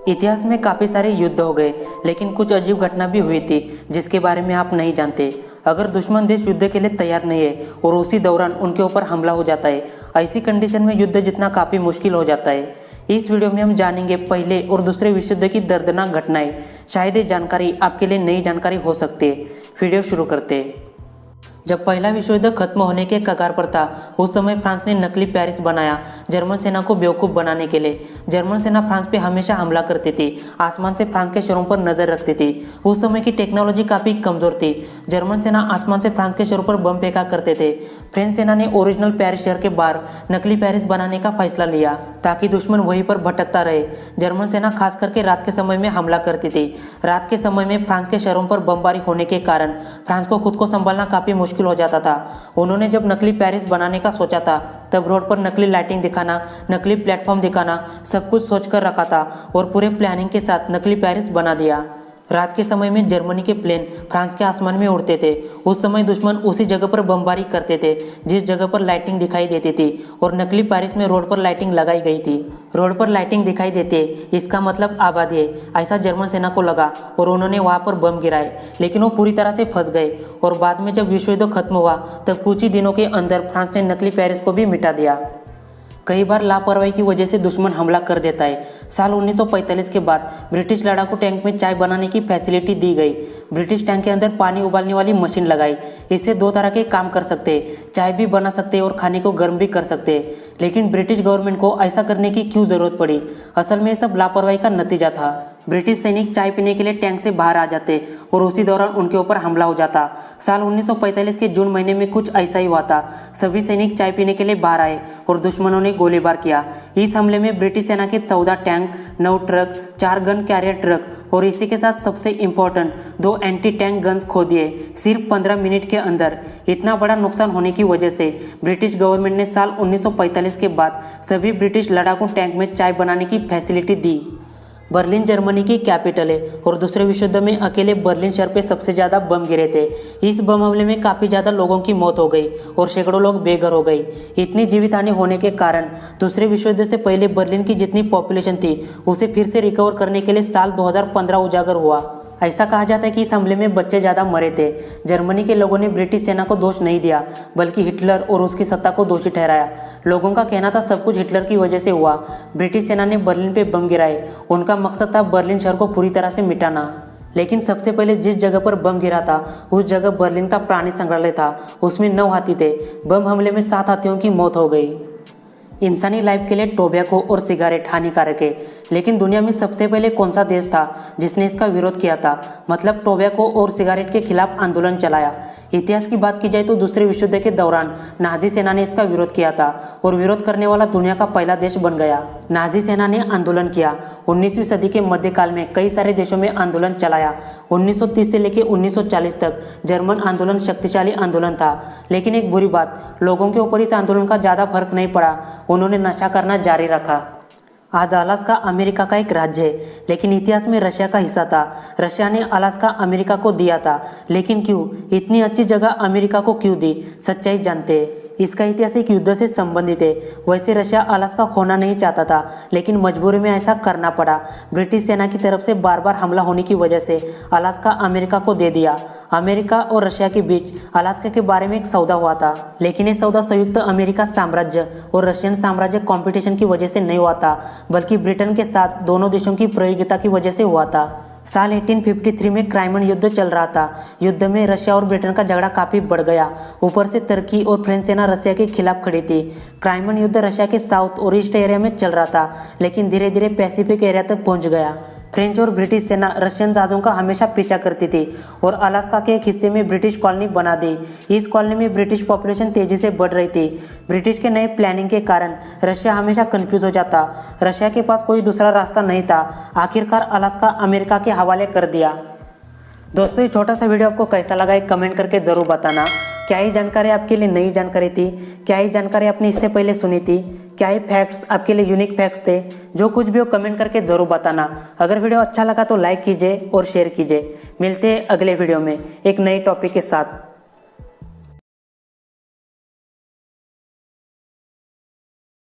इतिहास में काफ़ी सारे युद्ध हो गए, लेकिन कुछ अजीब घटना भी हुई थी जिसके बारे में आप नहीं जानते। अगर दुश्मन देश युद्ध के लिए तैयार नहीं है और उसी दौरान उनके ऊपर हमला हो जाता है, ऐसी कंडीशन में युद्ध जितना काफ़ी मुश्किल हो जाता है। इस वीडियो में हम जानेंगे पहले और दूसरे विश्व युद्ध की दर्दनाक घटनाएं। शायद ये जानकारी आपके लिए नई जानकारी हो सकती है। वीडियो शुरू करते हैं। जब पहला विश्व युद्ध खत्म होने के कगार पर था, उस समय फ्रांस ने नकली पेरिस बनाया जर्मन सेना को बेवकूफ़ बनाने के लिए। जर्मन सेना फ्रांस पे हमेशा हमला करती थी, आसमान से फ्रांस के शहरों पर नजर रखती थी। उस समय की टेक्नोलॉजी काफ़ी कमज़ोर थी। जर्मन सेना आसमान से फ्रांस के शहरों पर बम फेंका करते थे। फ्रेंच सेना ने ओरिजिनल पेरिस शहर के बाहर नकली पेरिस बनाने का फैसला लिया ताकि दुश्मन वहीं पर भटकता रहे। जर्मन सेना खास करके रात के समय में हमला करती थी। रात के समय में फ्रांस के शहरों पर बमबारी होने के कारण फ्रांस को खुद को संभालना काफ़ी मुश्किल हो जाता था। उन्होंने जब नकली पेरिस बनाने का सोचा था, तब रोड पर नकली लाइटिंग दिखाना, नकली प्लेटफॉर्म दिखाना, सब कुछ सोच कर रखा था और पूरे प्लानिंग के साथ नकली पेरिस बना दिया। रात के समय में जर्मनी के प्लेन फ्रांस के आसमान में उड़ते थे। उस समय दुश्मन उसी जगह पर बमबारी करते थे जिस जगह पर लाइटिंग दिखाई देती थी, और नकली पेरिस में रोड पर लाइटिंग लगाई गई थी। रोड पर लाइटिंग दिखाई देती है, इसका मतलब आबादी है, ऐसा जर्मन सेना को लगा और उन्होंने वहां पर बम गिराए, लेकिन वो पूरी तरह से फंस गए। और बाद में जब विश्व युद्ध खत्म हुआ, तब कुछ ही दिनों के अंदर फ्रांस ने नकली पेरिस को भी मिटा दिया। कई बार लापरवाही की वजह से दुश्मन हमला कर देता है। साल 1945 के बाद ब्रिटिश लड़ाकू टैंक में चाय बनाने की फैसिलिटी दी गई। ब्रिटिश टैंक के अंदर पानी उबालने वाली मशीन लगाई। इससे दो तरह के काम कर सकते हैं, चाय भी बना सकते हैं और खाने को गर्म भी कर सकते हैं। लेकिन ब्रिटिश गवर्नमेंट को ऐसा करने की क्यों ज़रूरत पड़ी? असल में ये सब लापरवाही का नतीजा था। ब्रिटिश सैनिक चाय पीने के लिए टैंक से बाहर आ जाते और उसी दौरान उनके ऊपर हमला हो जाता। साल 1945 के जून महीने में कुछ ऐसा ही हुआ था। सभी सैनिक चाय पीने के लिए बाहर आए और दुश्मनों ने गोलीबार किया। इस हमले में ब्रिटिश सेना के 14 tank, 9 truck, 4 gun carrier truck और इसी के साथ सबसे इम्पोर्टेंट 2 एंटी टैंक गन्स खो दिए, सिर्फ 15 मिनट के अंदर। इतना बड़ा नुकसान होने की वजह से ब्रिटिश गवर्नमेंट ने साल 1945 के बाद सभी ब्रिटिश लड़ाकू टैंक में चाय बनाने की फैसिलिटी दी। बर्लिन जर्मनी की कैपिटल है और दूसरे विश्व युद्ध में अकेले बर्लिन शहर पे सबसे ज़्यादा बम गिरे थे। इस बम हमले में काफ़ी ज़्यादा लोगों की मौत हो गई और सैकड़ों लोग बेघर हो गए। इतनी जीवित हानि होने के कारण दूसरे विश्व युद्ध से पहले बर्लिन की जितनी पॉपुलेशन थी, उसे फिर से रिकवर करने के लिए साल 2015 उजागर हुआ। ऐसा कहा जाता है कि इस हमले में बच्चे ज़्यादा मरे थे। जर्मनी के लोगों ने ब्रिटिश सेना को दोष नहीं दिया, बल्कि हिटलर और उसकी सत्ता को दोषी ठहराया। लोगों का कहना था सब कुछ हिटलर की वजह से हुआ। ब्रिटिश सेना ने बर्लिन पे बम गिराए। उनका मकसद था बर्लिन शहर को पूरी तरह से मिटाना। लेकिन सबसे पहले जिस जगह पर बम गिरा था, उस जगह बर्लिन का प्राणी संग्रहालय था। उसमें 9 हाथी थे। बम हमले में 7 हाथियों की मौत हो गई। इंसानी लाइफ के लिए टोबैको और सिगारेट हानिकारक है, लेकिन दुनिया में सबसे पहले कौन सा देश था जिसने इसका विरोध किया था? मतलब टोबैको और सिगारेट के खिलाफ आंदोलन चलाया। इतिहास की बात की जाए तो दूसरे विश्व युद्ध के दौरान नाजी सेना ने इसका विरोध किया था और विरोध करने वाला दुनिया का पहला देश बन गया। नाजी सेना ने आंदोलन किया। 19वीं सदी के मध्यकाल में कई सारे देशों में आंदोलन चलाया। 1930 से लेकर 1940 तक जर्मन आंदोलन शक्तिशाली आंदोलन था। लेकिन एक बुरी बात, लोगों के ऊपर इस आंदोलन का ज़्यादा फर्क नहीं पड़ा। उन्होंने नशा करना जारी रखा। आज अलास्का अमेरिका का एक राज्य है, लेकिन इतिहास में रशिया का हिस्सा था। रशिया ने अलास्का अमेरिका को दिया था, लेकिन क्यों? इतनी अच्छी जगह अमेरिका को क्यों दी? सच्चाई जानते हैं। इसका इतिहास एक युद्ध से संबंधित है। वैसे रशिया अलास्का खोना नहीं चाहता था, लेकिन मजबूरी में ऐसा करना पड़ा। ब्रिटिश सेना की तरफ से बार बार हमला होने की वजह से अलास्का अमेरिका को दे दिया। अमेरिका और रशिया के बीच अलास्का के बारे में एक सौदा हुआ था, लेकिन ये सौदा संयुक्त अमेरिका साम्राज्य और रशियन साम्राज्य कंपटीशन की वजह से नहीं हुआ था, बल्कि ब्रिटेन के साथ दोनों देशों की प्रतियोगिता की वजह से हुआ था। साल 1853 में क्राइमियन युद्ध चल रहा था। युद्ध में रशिया और ब्रिटेन का झगड़ा काफ़ी बढ़ गया। ऊपर से तुर्की और फ्रेंच सेना रशिया के खिलाफ खड़ी थी। क्राइमियन युद्ध रशिया के साउथ और ईस्ट एरिया में चल रहा था, लेकिन धीरे धीरे पैसिफिक एरिया तक पहुंच गया। फ्रेंच और ब्रिटिश सेना रशियन जहाज़ों का हमेशा पीछा करती थी और अलास्का के एक हिस्से में ब्रिटिश कॉलोनी बना दी। इस कॉलोनी में ब्रिटिश पॉपुलेशन तेज़ी से बढ़ रही थी। ब्रिटिश के नए प्लानिंग के कारण रशिया हमेशा कंफ्यूज हो जाता। रशिया के पास कोई दूसरा रास्ता नहीं था। आखिरकार अलास्का अमेरिका के हवाले कर दिया। दोस्तों, ये छोटा सा वीडियो आपको कैसा लगा, एक कमेंट करके ज़रूर बताना। क्या ये जानकारी आपके लिए नई जानकारी थी? क्या ये जानकारी आपने इससे पहले सुनी थी? क्या ये फैक्ट्स आपके लिए यूनिक फैक्ट्स थे? जो कुछ भी हो कमेंट करके ज़रूर बताना। अगर वीडियो अच्छा लगा तो लाइक कीजिए और शेयर कीजिए। मिलते हैं अगले वीडियो में एक नए टॉपिक के साथ।